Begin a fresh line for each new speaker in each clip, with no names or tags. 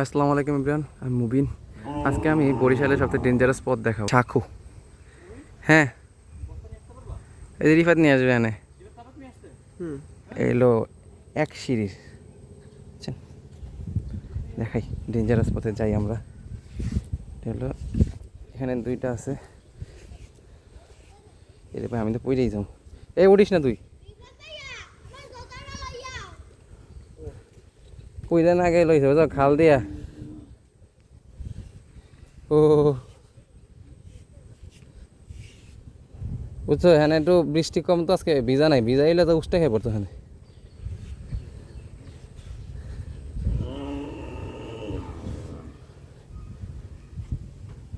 আসসালামু আলাইকুম ইমরান, আমি মুবিন। আজকে আমি বরিশালের সবচেয়ে ডেঞ্জারাস স্পট দেখাবো, সাঁকু। হ্যাঁ, এই যে রিফাত নিয়ে আসবে এনে। এলো এক সিঁড়ির, বুঝছেন? দেখাই ডেঞ্জারাস পথে যাই আমরা। হলো এখানে দুইটা আছে। এর ভাই আমি তো পইরেই যাও। এই উঠিস না তুই, পইরে না গেলে লইছে বুঝো, খাল দিয়া। ও বুঝছো, এখানে একটু বৃষ্টি কম তো আজকে, ভিজা নাই, ভিজা এলে তো উষ্টা খেয়ে পড়তো এখানে।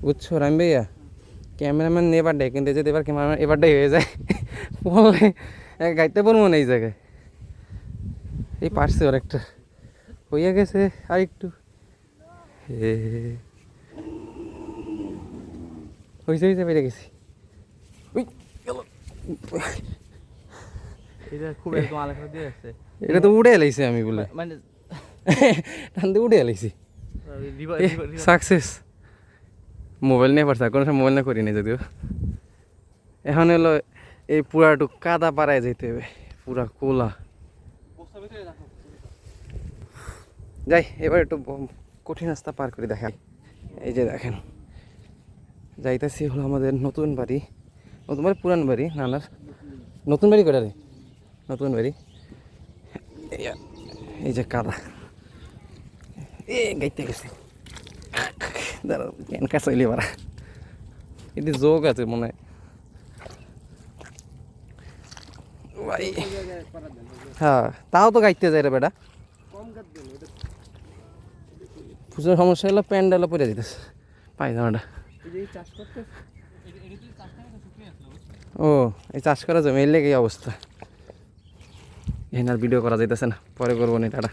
বুঝছো রাম ভাইয়া, ক্যামেরাম্যান এবার ডে, কিন্তু যদি এবার ক্যামেরাম্যান এবারটাই হয়ে যায় বললে গাইতে পারবো না এই জায়গায়। এই পারছে ওর একটা হইয়া গেছে আর একটু হয়েছে হয়েছে বেড়ে গেছি। এটা তো উড়ে এলাইছে, আমি বলে মানে টানতে উড়ে এলাইছি। সাকসেস। মোবাইল নিয়ে পারছে, কোনো সময় মোবাইল না করি নি যদিও। এখন হলো এই পুরাটুক কাদা পাড়ায় যেতে হবে, পুরা কোলা। যাই এবার একটু কঠিন রাস্তা পার করে দেখাই। এই যে দেখেন, যাইতেছি হলো আমাদের নতুন বাড়ি, নতুন বাড়ি পুরান বাড়ি নানার। নতুন বাড়ি কটা রে, নতুন বাড়ি। এই যে কাদা, এ গাইতে গেছে, দাঁড়াও ক্যানকা চইলে বাড়া। এটি যোগ আছে মনে হয় ভাই। হ্যাঁ, তাও তো গাইতে যায় রে বেটা। পুজোর সমস্যা হলো প্যান্ডেলও পরে যেতেছে পায়জামাটা। ও এই চাষ করা জমি, এর লেগে এই অবস্থা। এখানে আর ভিডিও করা যাইতেছে না, পরে করবো না টাটা।